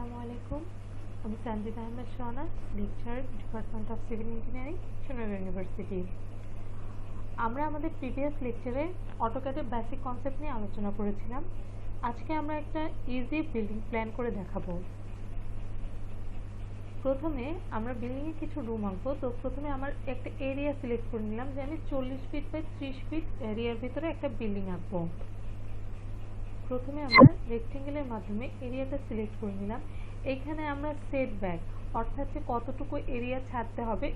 আসসালামু আলাইকুম। আমি Sanjita Ahmed Sohana, lecturer, department of civil engineering, Sonargaon university. আমরা আমাদের প্রিভিয়াস লেকচারে অটোক্যাডের বেসিক কনসেপ্ট নিয়ে আলোচনা করেছিলাম। আজকে আমরা একটা ইজি বিল্ডিং প্ল্যান করে দেখাবো। প্রথমে আমরা বিল্ডিংয়ে কিছু রুম আঁকবো। তো প্রথমে আমার একটা এরিয়া সিলেক্ট করে নিলাম যে আমি 40 ফিট বাই 30 ফিট এরিয়ার ভিতরে একটা বিল্ডিং আঁকবো। প্রথমে আমরা রেক্টেঙ্গেলের মাধ্যমে এরিয়াটা সিলেক্ট করে নিলাম। এইখানে আমরা সেট ব্যাক অর্থাৎ যে কতটুকু এরিয়া ছাড়তে হবে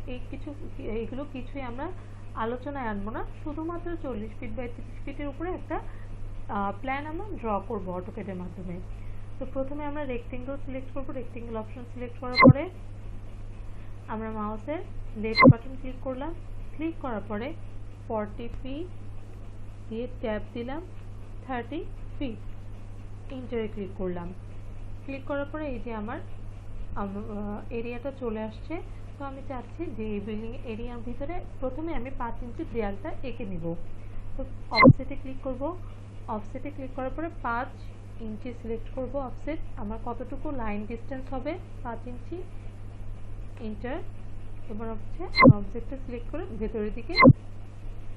এইগুলো কিছুই আমরা আলোচনায় আনবো না, শুধুমাত্র 40 ফিট বাই 30 ফিটের উপরে একটা প্ল্যান আমরা ড্র করবো অটোক্যাডের মাধ্যমে। তো প্রথমে আমরা রেক্টেঙ্গেল সিলেক্ট করবো। রেক্টেঙ্গেল অপশন সিলেক্ট করার পরে আমরা মাউসের লেফট বাটন ক্লিক করলাম। ক্লিক করার পরে 40 ফিট দিয়ে ট্যাব দিলাম 30 ফিট, ইন্টারে ক্লিক করলাম। ক্লিক করার পরে এই যে আমার এরিয়াটা চলে আসছে। তো আমি চাচ্ছি যে এই বিল্ডিং এরিয়ার ভিতরে প্রথমে আমি 5 ইঞ্চি দেয়ালটা এঁকে নিব। তো অফসেটে ক্লিক করব। অফসেটে ক্লিক করার পরে 5 ইঞ্চি সিলেক্ট করব অফসেট। আমার কতটুকু লাইন ডিস্টেন্স হবে 5 ইঞ্চি, ইন্টার। এবার অবজেক্টটা সিলেক্ট করে ভেতরের দিকে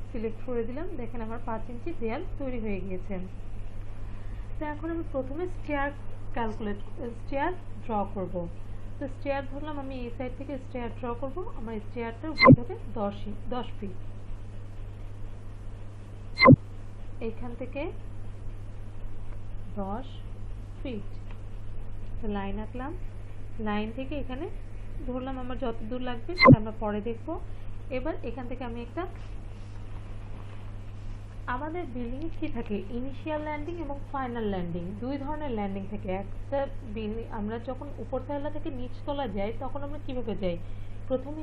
সিলেক্ট করে দিলাম। দেখেন আমার 5 ইঞ্চি দেয়াল তৈরি হয়ে গিয়েছে। তো এখন আমি প্রথমে স্টেয়ার স্টেয়ার ড্র করব। তো স্টেয়ার ধরলাম, আমি এই সাইড থেকে স্টেয়ার ড্র করব। আমার স্টেয়ারটা হবে 10 ফিট। এইখান থেকে 10 ফিট লাইন আঁকলাম। লাইন থেকে এখানে ধরলাম আমার যত দূর লাগবে সেটা আমরা পরে দেখব। এবার এখান থেকে আমি একটা, আমাদের বিল্ডিংয়ে কি থাকে, ইনিশিয়াল ল্যান্ডিং এবং ফাইনাল ল্যান্ডিং, দুই ধরনের ল্যান্ডিং থাকে। একটা বিল্ডিং আমরা যখন উপরতলা থেকে নিচতলা যাই তখন আমরা কিভাবে যাই, প্রথমে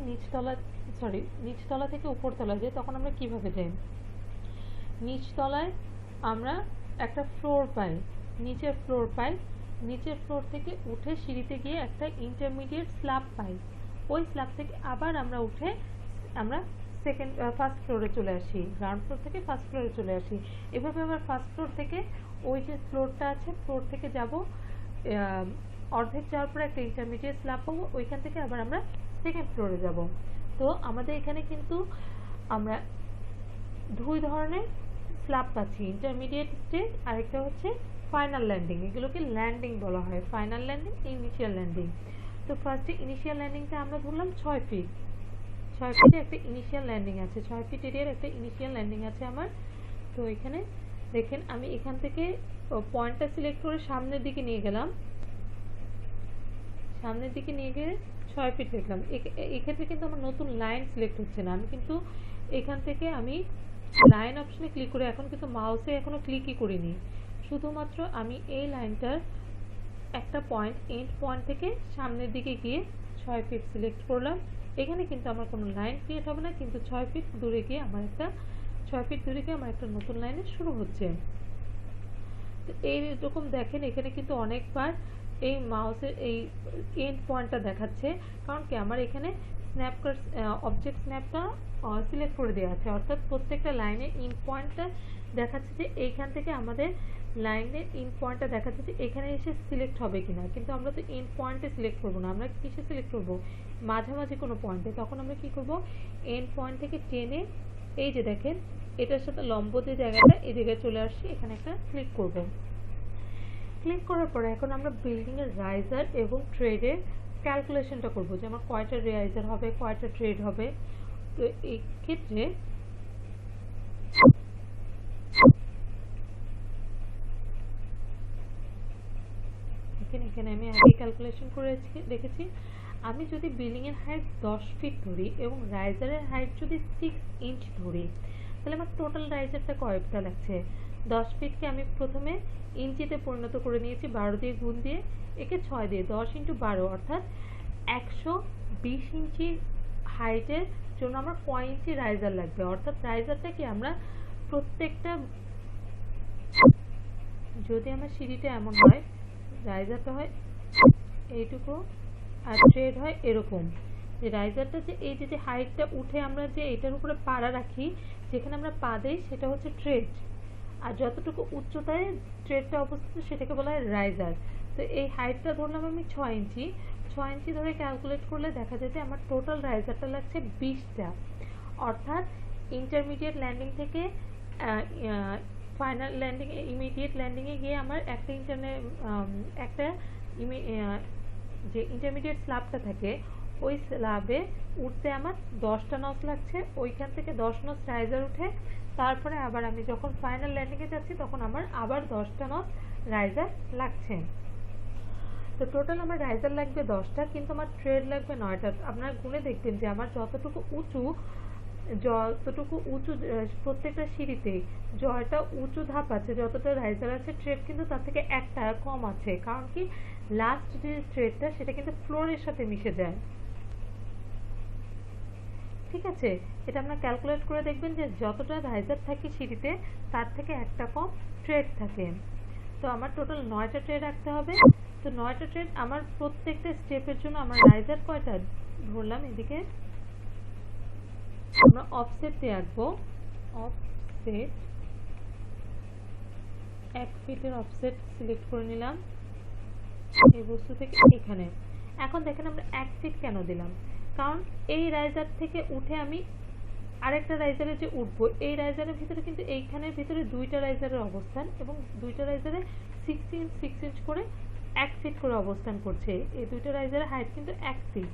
নিচতলা থেকে উপরতলা যাই তখন আমরা কিভাবে যাই, নিচতলায় আমরা একটা ফ্লোর পাই, নিচের ফ্লোর থেকে উঠে সিঁড়িতে গিয়ে একটা ইন্টারমিডিয়েট স্ল্যাব পাই। ওই স্ল্যাব থেকে আবার আমরা উঠে আমরা ফার্স্ট ফ্লোরে চলে আসি, গ্রাউন্ড ফ্লোর থেকে ফার্স্ট ফ্লোরে চলে আসি। এভাবে আবার ফার্স্ট ফ্লোর থেকে ওই যে ফ্লোরটা আছে ফ্লোর থেকে যাব, অর্ধেক যাওয়ার পরে একটা ইন্টারমিডিয়েট স্ল্যাব পাবো, ওইখান থেকে আবার আমরা সেকেন্ড ফ্লোরে যাব। তো আমাদের এখানে কিন্তু আমরা দুই ধরনের স্ল্যাব পাচ্ছি, ইন্টারমিডিয়েট স্টেজ আর একটা হচ্ছে ফাইনাল ল্যান্ডিং। এগুলোকে ল্যান্ডিং বলা হয়, ফাইনাল ল্যান্ডিং, ইনিশিয়াল ল্যান্ডিং। তো ফার্স্টে ইনিশিয়াল ল্যান্ডিংটা আমরা ধরলাম 6 ফিট। 6 ফিটে একটা ইনিশিয়াল ল্যান্ডিং আছে, 6 ফিট এরিয়ার একটা ইনিশিয়াল ল্যান্ডিং আছে আমার। তো এখানে দেখেন আমি এখান থেকে পয়েন্টটা সিলেক্ট করে সামনের দিকে নিয়ে গেলাম, সামনের দিকে নিয়ে গিয়ে 6 ফিট লিখলাম। এক্ষেত্রে কিন্তু আমার নতুন লাইন সিলেক্ট হচ্ছে না, আমি কিন্তু এখান থেকে আমি লাইন অপশনে ক্লিক করে এখন কিন্তু মাউসে এখনো ক্লিকই করিনি, শুধুমাত্র আমি এই লাইনটার একটা পয়েন্ট, এন্ড পয়েন্ট থেকে সামনের দিকে গিয়ে 6 ফিট সিলেক্ট করলাম। এখানে কিন্তু আমার কোনো লাইন ক্রিয়েট হবে না, কিন্তু 6 ফিট দূরে গিয়ে আমার একটা নতুন লাইনে শুরু হচ্ছে। তো এইরকম দেখেন এখানে কিন্তু অনেকবার এই মাউসের এই এন্ড পয়েন্টটা দেখাচ্ছে, কারণ কি আমার এখানে অবজেক্ট স্ন্যাপটা সিলেক্ট করে দেওয়া আছে, অর্থাৎ প্রত্যেকটা লাইনের এন্ড পয়েন্টটা দেখাচ্ছে যে এইখান থেকে আমাদের লাইনের এন্ড পয়েন্টটা দেখাচ্ছে যে এখানে এসে সিলেক্ট হবে কিনা। কিন্তু আমরা তো এন্ড পয়েন্টে সিলেক্ট করবো না, আমরা কিসে সিলেক্ট করবো, মাঝামাঝি কোনো পয়েন্টে। তখন আমরা কি করব, এন্ড পয়েন্ট থেকে টেনে এই যে দেখেন এটার সাথে লম্ব যে জায়গাটা, এই জায়গায় চলে আসছি, এখানে একটা ক্লিক করব। ক্লিক করার পরে এখন আমরা বিল্ডিং এর রাইজার এবং ট্রেডের ক্যালকুলেশনটা করব, যে আমার কয়টা রাইজার হবে, কয়টা ট্রেড হবে। তো এই ক্ষেত্রে এখানে আমি আগে ক্যালকুলেশন করে দেখেছি, আমি যদি বিল্ডিং এর হাইট 10 ফিট ধরি এবং রাইজারের হাইট যদি 6 ইঞ্চ ধরি, তাহলে আমার টোটাল রাইজারটা কয়টা লাগছে, 10 ফিটকে আমি প্রথমে ইঞ্চিতে পরিণত করে নিয়েছি 12 দিয়ে গুণ দিয়ে, একে 6 দিয়ে, 10 × 12 অর্থাৎ 120 ইঞ্চি হাইটের জন্য আমার কয় ইঞ্চি রাইজার লাগবে। অর্থাৎ রাইজারটা কি আমরা প্রত্যেকটা, যদি আমার সিঁড়িটা এমন হয়, রাইজারটা হয় এইটুকু আর ট্রেড হয় এরকম, যে রাইজারটা যে এই যে হাইটটা উঠে আমরা যে এটার উপরে পাড়া রাখি, যেখানে আমরা পা দেই সেটা হচ্ছে ট্রেড, আর যতটুকু উচ্চতায় ট্রেডটা অবস্থিত সেটাকে বলা হয় রাইজার। তো এই হাইটটা ধরলাম আমি 6 ইঞ্চি, 6 ইঞ্চি ধরে ক্যালকুলেট করলে দেখা যেতে আমার টোটাল রাইজারটা লাগছে 20টা। অর্থাৎ ইন্টারমিডিয়েট ল্যান্ডিং থেকে ফাইনাল ল্যান্ডিং, ইমিডিয়েট ল্যান্ডিংয়ে গিয়ে আমার একটা যে ইন্টারমিডিয়েট স্ল্যাবটা থাকে ওই স্ল্যাবে উঠতে আমার 10টা নচ লাগছে। ওইখান থেকে 10 নচ রাইজার উঠে তারপরে আবার আমি যখন ফাইনাল ল্যান্ডিংয়ে যাচ্ছি তখন আমার আবার 10টা নচ রাইজার লাগছে। তো টোটাল আমার রাইজার লাগবে 10টা, কিন্তু আমার ট্রেড লাগবে 9টা। আপনারা গুনে দেখবেন যে আমার যতটুকু উঁচু প্রত্যেকটা সিঁড়িতে যতটা উঁচু ধাপ আছে, যতটা রাইজার আছে, ট্রেড কিন্তু তার থেকে একটা কম আছে। কারণ কি, লাস্ট যে ট্রেডটা সেটা কিন্তু ফ্লোরের সাথে মিশে যায়। ঠিক আছে, এটা আপনারা ক্যালকুলেট করে দেখবেন যে যতটা রাইজার থাকে সিঁড়িতে তার থেকে একটা কম ট্রেড থাকে। তো আমার টোটাল 9টা ট্রেড রাখতে হবে। তো 9টা ট্রেড আমার প্রত্যেকটা স্টেপের জন্য আমার রাইজার কয়টা ধরলাম, এদিকে আমরা অফসেট দিয়ে আঁকবো। অফসেট 1 ফিটের অফসেট সিলেক্ট করে নিলাম এই বস্তু থেকে এখানে। এখন দেখেন আমরা 1 ফিট কেন দিলাম, কারণ এই রাইজার থেকে উঠে আমি আরেকটা রাইজারে যে উঠবো, এই রাইজারের ভিতরে কিন্তু এইখানের ভিতরে 2টা রাইজারের অবস্থান, এবং 2টা রাইজারে 6 ইঞ্চ 6 ইঞ্চ করে 1 ফিট করে অবস্থান করছে। এই 2টা রাইজারের হাইট কিন্তু 1 ফিট।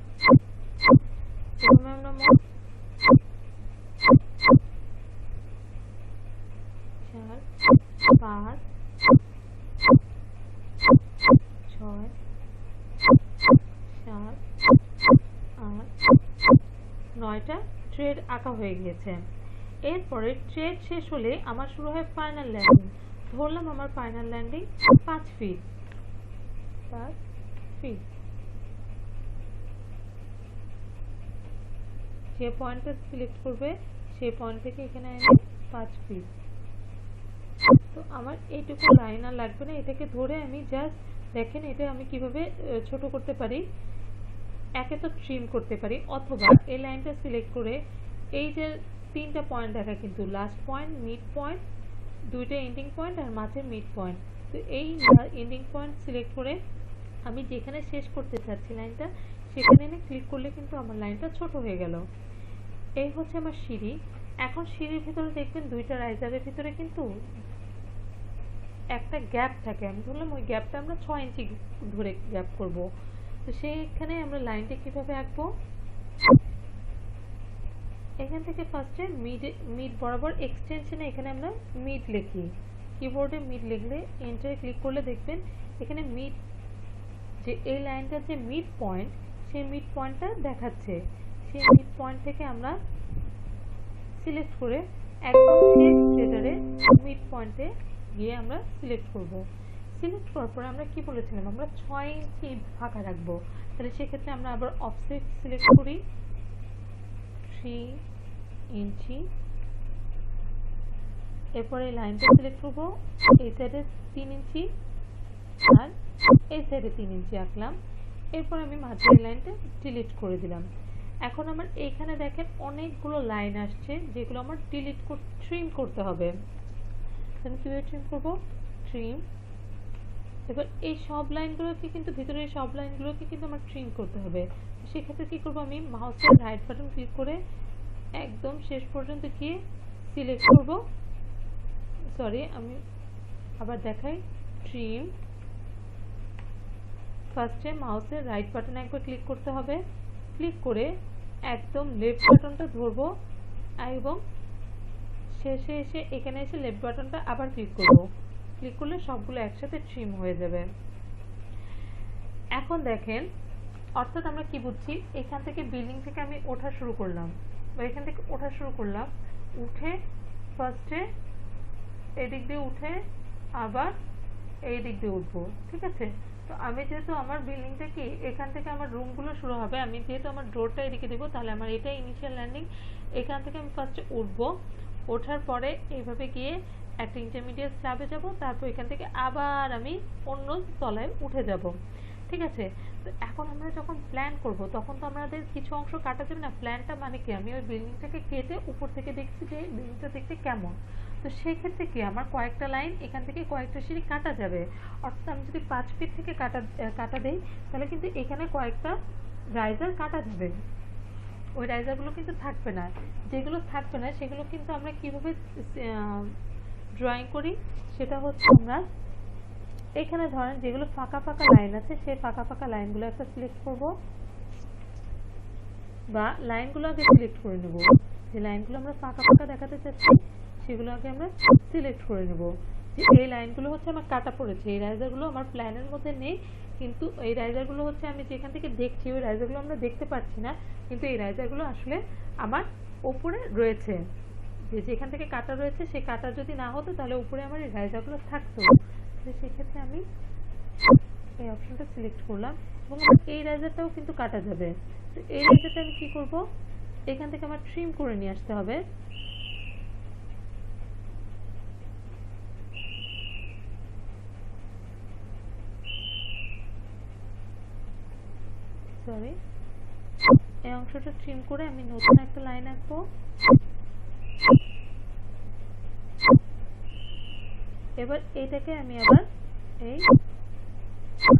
আমরা 4 5 6 7 8 9টা ট্রেড আঁকা হয়ে গিয়েছে। এরপরে ট্রেড শেষ হলে আমার শুরু হয় ফাইনাল ল্যান্ডিং। ধরলাম আমার ফাইনাল ল্যান্ডিং 5 ফিট। যে পয়েন্টটা সিলেক্ট করবে সেই পয়েন্ট থেকে এখানে আমি 5 ফিট। তো আমার এইটুকু লাইন আর লাগবে না, এটাকে ধরে আমি জাস্ট দেখেন এটা আমি কিভাবে ছোট করতে পারি। একে তো ট্রিম করতে পারি, অথবা এই লাইনটা সিলেক্ট করে এই যে 3টা পয়েন্ট দেখা, কিন্তু লাস্ট পয়েন্ট, মিড পয়েন্ট, 2টা এন্ডিং পয়েন্ট আর মাঝে মিড পয়েন্ট। তো এই এন্ডিং পয়েন্ট সিলেক্ট করে আমি যেখানে শেষ করতে চাচ্ছি লাইনটা, সেখানে এনে ক্লিক করলে কিন্তু আমার লাইনটা ছোট হয়ে গেল। এই হচ্ছে আমার সিঁড়ি। এখন সিঁড়ির ভিতরে দেখবেন 2টা রাইজারের ভিতরে কিন্তু একটা গ্যাপ থাকে। আমি ধরলাম ওই গ্যাপটা আমরা 6 ইঞ্চি ধরে গ্যাপ করব। তো সেইখানে আমরা লাইনটা কিভাবে আঁকবো, এখান থেকে ফার্স্টে মিড বরাবর এক্সটেনশনে এখানে আমরা মিড লিখি। কিবোর্ডে মিড লিখলে এন্টারে ক্লিক করলে দেখবেন এখানে মিড, যে এই লাইনটা যে মিড পয়েন্ট, সেই মিড পয়েন্টটা দেখাচ্ছে। সেই মিড পয়েন্ট থেকে আমরা সিলেক্ট করে একদম শেষ থ্রেডারে মিড পয়েন্টে গিয়ে আমরা সিলেক্ট করব। সিলেক্ট করার পরে আমরা কি বলেছিলাম, আমরা 6 ইঞ্চি ফাঁকা রাখবো। তাহলে সেক্ষেত্রে আমরা আবার অফসেট সিলেক্ট করি 3 ইঞ্চি। এরপরে লাইনটা সিলেক্ট করবো, এই সাইডে 3 ইঞ্চি আর এই সাইডে 3 ইঞ্চি আঁকলাম। এরপর আমি মাঝের লাইনটা ডিলিট করে দিলাম। এখন আমার এইখানে দেখেন অনেকগুলো লাইন আসছে, যেগুলো আমার ট্রিম করতে হবে। তাহলে কিভাবে ট্রিম করবো, ট্রিম। এবার এই সব লাইনগুলোকে কিন্তু, ভিতরে সব লাইনগুলোকে কিন্তু আমার ট্রিম করতে হবে। সেক্ষেত্রে কি করবো, আমি মাউসের রাইট বাটন ক্লিক করে একদম শেষ পর্যন্ত গিয়ে সিলেক্ট করব। সরি, আমি আবার দেখাই, ট্রিম। ফার্স্টে মাউসের রাইট বাটন একবার ক্লিক করতে হবে, ক্লিক করে একদম লেফট বাটনটা ধরবো এবং শেষে এসে এখানে এসে লেফট বাটনটা আবার ক্লিক করব। ক্লিক করলে সবগুলো একসাথে ট্রিম হয়ে যাবে। এখন দেখেন, অর্থাৎ আমরা কি বুঝছি, এখান থেকে বিল্ডিং থেকে আমি ওঠা শুরু করলাম, বা এখান থেকে ওঠা শুরু করলাম, উঠে ফার্স্টে এদিক দিয়ে উঠে আবার এই দিক দিয়ে উঠবো। ঠিক আছে, তো আমি যেহেতু আমার বিল্ডিংটা কি, এখান থেকে আমার রুমগুলো শুরু হবে, আমি যেহেতু আমার ডোরটা এদিকে দেবো, তাহলে আমার এটা ইনিশিয়াল ল্যান্ডিং। এখান থেকে আমি ফার্স্টে উঠবো, ওঠার পরে এইভাবে গিয়ে একটা ইন্টারমিডিয়েট স্ল্যাবে যাব, তারপর এখান থেকে আবার আমি অন্য তলায় উঠে যাব। ঠিক আছে, তো এখন আমরা যখন প্ল্যান করব তখন তো আমাদের কিছু অংশ কাটা যাবে না। প্ল্যানটা মানে কি, আমি ওই বিল্ডিংটাকে কেটে উপর থেকে দেখছি যে বিল্ডিংটা দেখতে কেমন। তো সেক্ষেত্রে কি আমার কয়েকটা লাইন এখান থেকে কয়েকটা সিঁড়ি কাটা যাবে। অর্থাৎ আমি যদি 5 ফিট থেকে কাটা দেই তাহলে কিন্তু এখানে কয়েকটা রাইজার কাটা যাবে। ওই রাইজারগুলো কিন্তু থাকবে না। যেগুলো থাকবে না সেগুলো কিন্তু আমরা কিভাবে ড্রয়িং করি সেটা হচ্ছে আমরা এখানে ধরেন যেগুলো ফাঁকা ফাঁকা লাইন আছে সেই ফাঁকা ফাঁকা লাইনগুলো একটা সিলেক্ট করব, বা লাইনগুলো আগে সিলেক্ট করে নেব। যে লাইনগুলো আমরা ফাঁকা ফাঁকা দেখাতে চাচ্ছি সেগুলো আগে আমরা সিলেক্ট করে নেব। যে এই লাইনগুলো হচ্ছে আমার কাটা পড়েছে, এই রাইজারগুলো আমার প্ল্যানের মধ্যে নেই, কিন্তু এই রাইজারগুলো হচ্ছে আমি যেখান থেকে দেখছি ওই রাইজারগুলো আমরা দেখতে পাচ্ছি না, কিন্তু এই রাইজারগুলো আসলে আমার উপরে রয়েছে। যেখান থেকে কাটা রয়েছে সেই কাটা যদি না হতো তাহলে উপরে আমার এই রাইজারগুলো থাকতো। তো সেক্ষেত্রে আমি এই অপশনটা সিলেক্ট করলাম এবং এই রাইজারটাও কিন্তু কাটা যাবে। তো এই রাইজারটা আমি কি করব, এখান থেকে আমার ট্রিম করে নিয়ে আসতে হবে। সরি, এই অংশটা ট্রিম করে আমি নতুন একটা লাইন আঁকবো। এবার এটাকে আমি আবার এই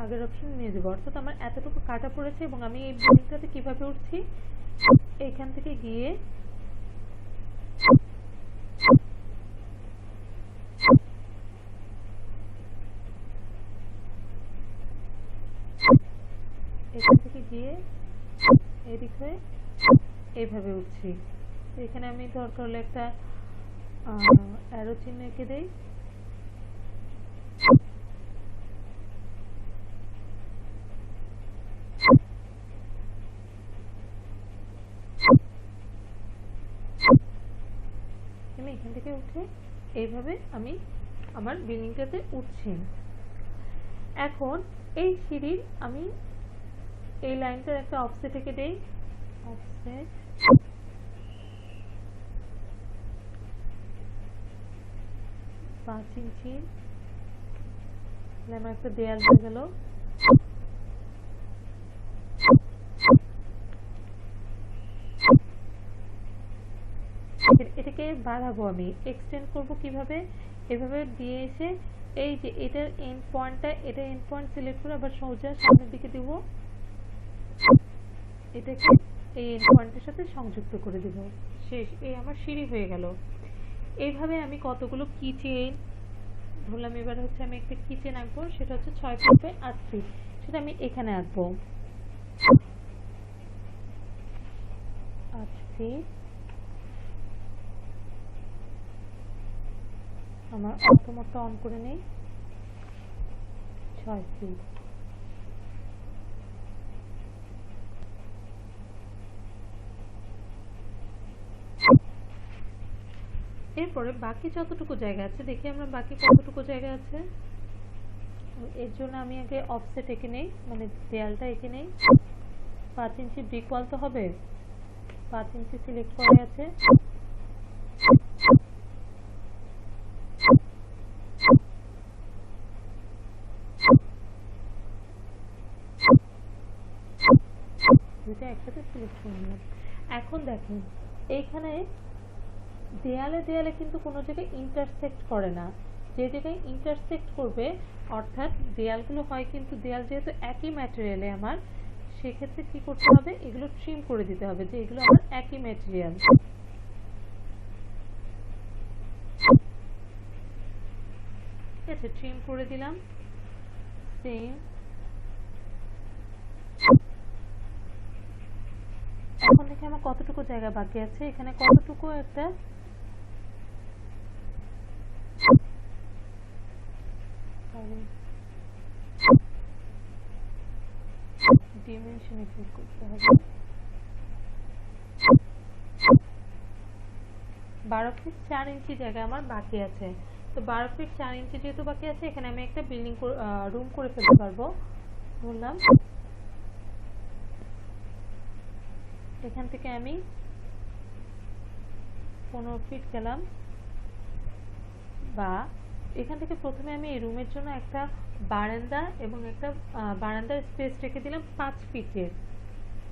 আগের অপশন নিয়ে যাবো। অর্থাৎ আমার এতটুকু কাটা পড়েছে এবং আমি এই বিল্ডিংটাতে কিভাবে উঠছি, এখান থেকে গিয়ে এখান থেকে গিয়ে এদিক হয়ে এইভাবে উঠছি। তো এখানে আমি দরকার হলে একটা অ্যারো চিহ্ন এঁকে দেই। আমি এখান থেকে উঠে এইভাবে আমি আমার বিল্ডিংটাতে উঠছি। এখন এই সিঁড়ির আমি এই লাইনটার একটা অফসেট এঁকে দেই। অফসেট 5 ইঞ্চি, আমার একটা দেয়াল হয়ে গেল। এটাকে বাড়াবো, আমি এক্সটেন্ড করব কিভাবে, এভাবে দিয়ে এসে এই যে এটার এন্ড পয়েন্টটা, এটা এন্ড পয়েন্ট সিলেক্ট করে আবার সোজা সামনের দিকে দিব, এটাকে এই এন্ড পয়েন্টের সাথে সংযুক্ত করে দেব। শেষ, এই আমার সিঁড়ি হয়ে গেল। এইভাবে আমি কতগুলো কিচেন ধরলাম। এবার হচ্ছে আমি একটা কিচেন আঁকবো, সেটা হচ্ছে 6 ফিট বাই 8 ফিট, সেটা আমি এখানে আঁকবো 8 ফিট। আমার অটোমোডটা অন করে নেই, 6 ফিট। এরপরে বাকি যতটুকু জায়গা আছে দেখি আমরা বাকি কতটুকু জায়গা আছে। এর জন্য আমি আগে অফসেট এঁকে নেই, মানে দেয়ালটা এঁকে নেই। 5 ইঞ্চি ব্রিক ওয়াল তো হবে, 5 ইঞ্চি সিলেক্ট করা আছে। দুইটা একসাথে সিলেক্ট করে নিলাম। এখন দেখেন এইখানে দেয়ালে দেয়ালে কিন্তু কোনো জায়গায় ইন্টারসেক্ট করে না। যে জায়গায় ইন্টারসেক্ট করবে, অর্থাৎ দেয়ালগুলো হয় কিন্তু দেয়াল যেহেতু একই ম্যাটেরিয়ালে আমার, সেক্ষেত্রে কি করতে হবে, এগুলো ট্রিম করে দিতে হবে যে এগুলো আমার একই ম্যাটেরিয়াল। ঠিক আছে, ট্রিম করে দিলাম। সেম, এখন দেখি আমার কতটুকু জায়গা বাকি আছে। এখানে কতটুকু একটা ডিমেনশনে ক্লিক করতে হবে। 12 ফিট 4 ইঞ্চি জায়গা আমার বাকি আছে। তো 12 ফিট 4 ইঞ্চি যেহেতু বাকি আছে, এখানে আমি একটা বিল্ডিং রুম করে ফেলতে পারবো। বললাম এখান থেকে আমি 15 ফিট গেলাম, বা এখান থেকে প্রথমে আমি এই রুমের জন্য একটা বারান্দা এবং একটা বারান্দার স্পেস রেখে দিলাম 5 ফিটের।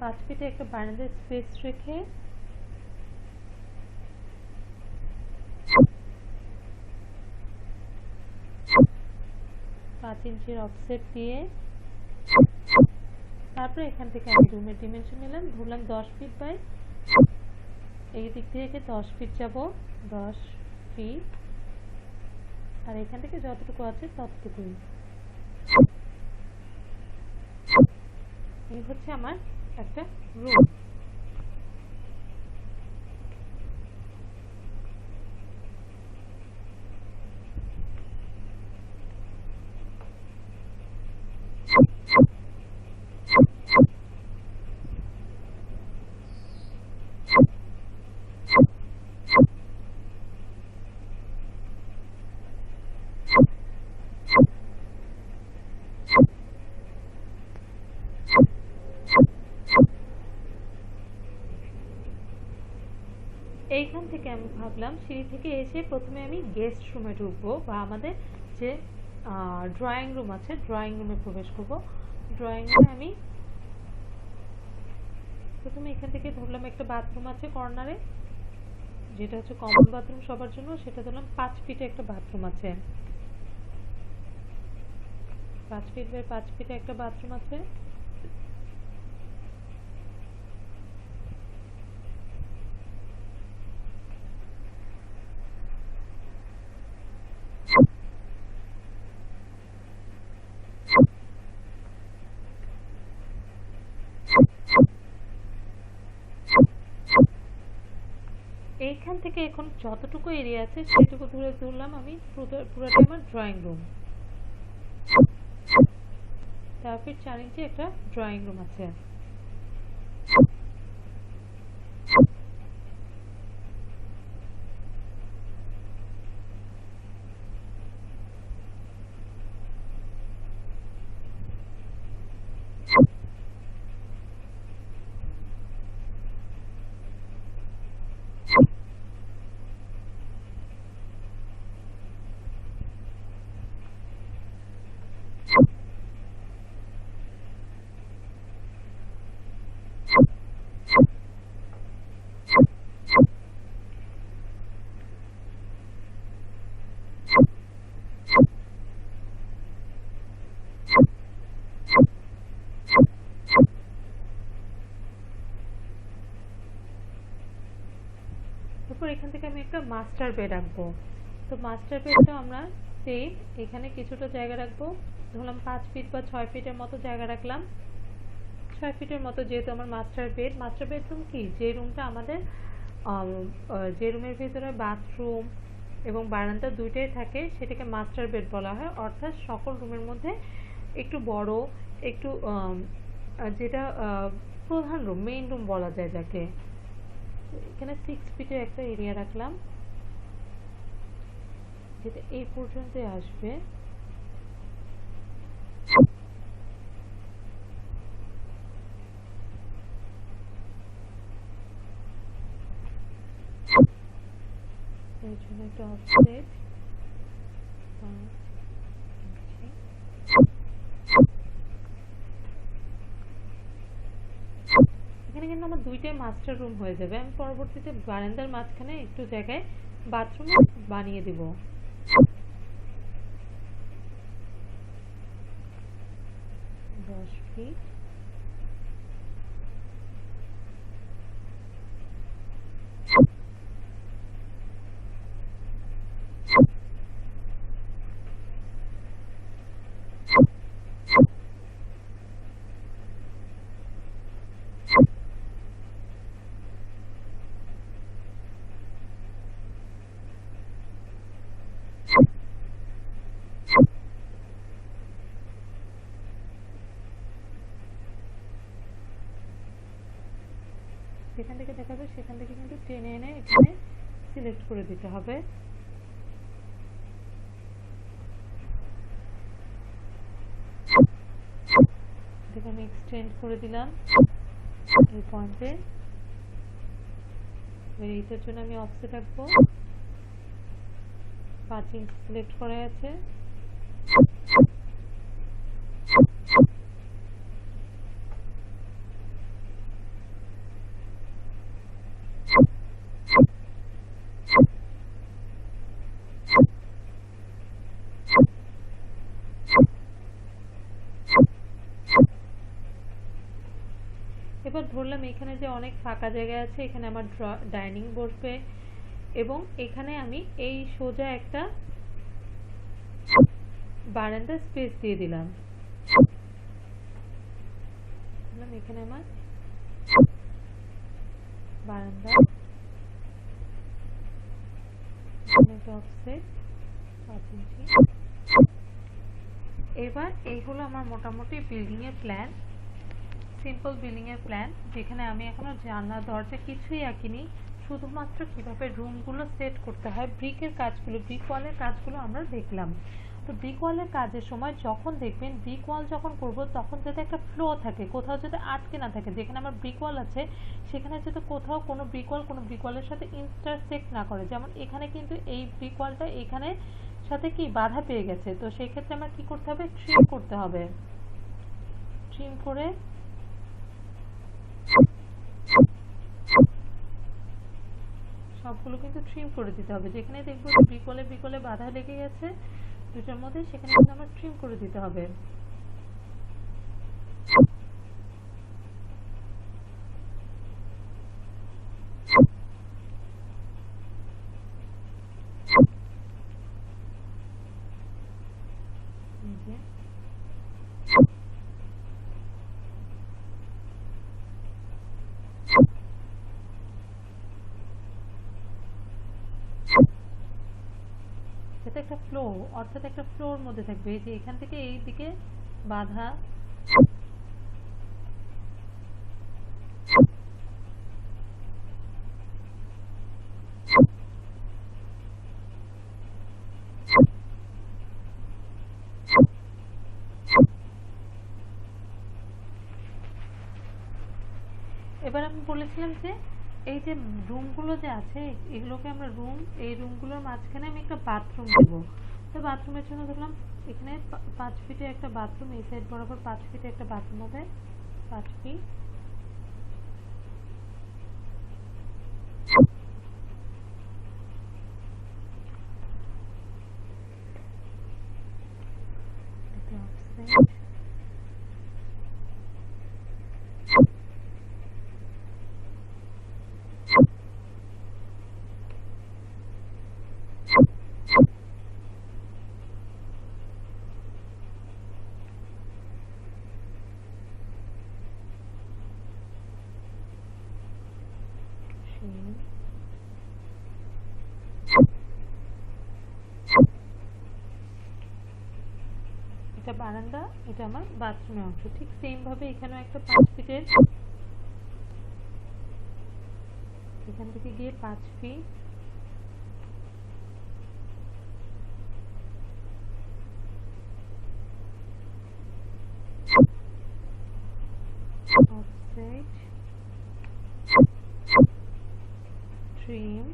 5 ফিটে একটা বারান্দার স্পেস রেখে 5 ইঞ্চির অফসেট দিয়ে তারপরে এখান থেকে আমি রুমের ডিমেনশন নিলাম, ধরলাম 10 ফিট বাই, এই দিক থেকে 10 ফিট যাব, 10 ফিট, আর এখান থেকে যতটুকু আছে ততটুকুই। এই হচ্ছে আমার একটা রুম। এইখান থেকে আমি ভাবলাম সিঁড়ি থেকে এসে প্রথমে আমি গেস্ট রুমে ঢুকবো, বা আমাদের যে ড্রয়িং রুম আছে ড্রয়িং রুমে প্রবেশ করব। ড্রয়িং রুমে আমি প্রথমে এখান থেকে ধরলাম একটা বাথরুম আছে কর্নারে, যেটা হচ্ছে কমন বাথরুম সবার জন্য, সেটা ধরলাম 5 ফিটে একটা বাথরুম আছে, 5 ফিট বাই 5 ফিটে একটা বাথরুম আছে। এইখান থেকে এখন যতটুকু এরিয়া আছে সেটুকু ধরে ধরলাম আমি পুরোটা আমার ড্রয়িং রুম। 4 ফিট 4 ইঞ্চি একটা ড্রয়িং রুম আছে। তারপর এখান থেকে আমি একটা মাস্টার বেড রাখবো। তো মাস্টার বেডটা আমরা সেম এখানে কিছুটা জায়গা রাখবো, ধরলাম 5 ফিট বা 6 ফিটের মতো জায়গা রাখলাম। 6 ফিটের মতো যেহেতু আমার মাস্টার বেডরুম কি, যে রুমটা আমাদের যে রুমের ভিতরে বাথরুম এবং বারান্দা দুইটাই থাকে সেটাকে মাস্টার বেড বলা হয়, অর্থাৎ সকল রুমের মধ্যে একটু বড়, একটু যেটা প্রধান রুম, মেইন রুম বলা যায় যাকে। এখানে 6 ফিটের একটা এরিয়া রাখলাম যেটা এই পর্যন্তই আসবে। এর জন্য একটা অফসেট এখানে কিন্তু আমার দুইটাই মাস্টার রুম হয়ে যাবে। আমি পরবর্তীতে বারান্দার মাঝখানে একটু জায়গায় বাথরুম বানিয়ে দিব। দশ ফিট যেখান থেকে দেখাবে সেখান থেকে কিন্তু টেনে এনে এখানে সিলেক্ট করে দিতে হবে। এটাকে আমি এক্সটেন্ড করে দিলাম এই পয়েন্টে। এইটার জন্য আমি অফসেট রাখবো, 5 ইঞ্চ সিলেক্ট করা আছে। এবার ধরলাম এখানে যে অনেক ফাঁকা জায়গা আছে, এখানে আমার ডাইনিং বসবে এবং এখানে আমি এই সোজা একটা বারান্দা স্পেস দিয়ে দিলাম। এখানে আমার বারান্দা অফসেট 5 ইঞ্চি। এবার এই হলো আমার মোটামুটি বিল্ডিং এর প্ল্যান, সিম্পল বিল্ডিং এর প্ল্যান, যেখানে আমি এখনো জানলা দরজা কিছুই আঁকিনি, শুধুমাত্র কিভাবে রুমগুলো সেট করতে হয়, ব্রিকের কাজগুলো, ব্রিক ওয়ালের কাজগুলো আমরা দেখলাম। তো ব্রিক ওয়ালের কাজের সময় যখন দেখবেন ব্রিক ওয়াল যখন করব তখন যাতে একটা ফ্লো থাকে, কোথাও যাতে আটকে না থাকে, যেখানে আমার ব্রিক ওয়াল আছে সেখানে যাতে কোথাও কোনো ব্রিক ওয়ালের সাথে ইন্টারসেক্ট না করে। যেমন এখানে কিন্তু এই ব্রিক ওয়ালটা এখানে সাথে কি বাধা পেয়ে গেছে, তো সেই ক্ষেত্রে আমার কি করতে হবে, ট্রিম করতে হবে। ট্রিম করে সবগুলো কিন্তু ট্রিম করে দিতে হবে। যেখানে দেখবো ব্রিক ওয়ালে বাধা লেগে গেছে দুটোর মধ্যে, সেখানে কিন্তু আমার ট্রিম করে দিতে হবে। এটা একটা ফ্লো, অর্থাৎ একটা ফ্লোর মধ্যে থাকবে, এই যে এখান থেকে এই দিকে বাধা, এবার আমি বলেছিলাম যে এই যে রুমগুলো যে আছে এগুলোকে আমরা এই রুমগুলোর মাঝখানে আমি একটা বাথরুম দেব। তো বাথরুমের জন্য ধরলাম এখানে 5 ফিটে একটা বাথরুম, এই সাইড বরাবর 5 ফিটে একটা বাথরুম হবে, 5 ফিট। এটা বারান্দা, এটা আমার বাথরুমের অংশ। ঠিক সেম ভাবে এখানেও একটা 5 ফিটের, এখান থেকে গিয়ে 5 ফিট, অফসেট, ট্রিম,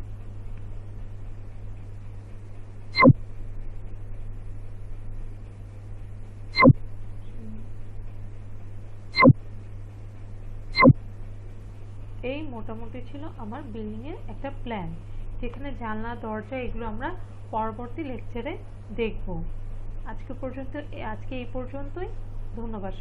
এই মোটামুটি ছিল আমার বিল্ডিং এর একটা প্ল্যান, যেখানে জানলা দরজা এগুলো আমরা পরবর্তী লেকচারে দেখব। আজকে এই পর্যন্তই, ধন্যবাদ।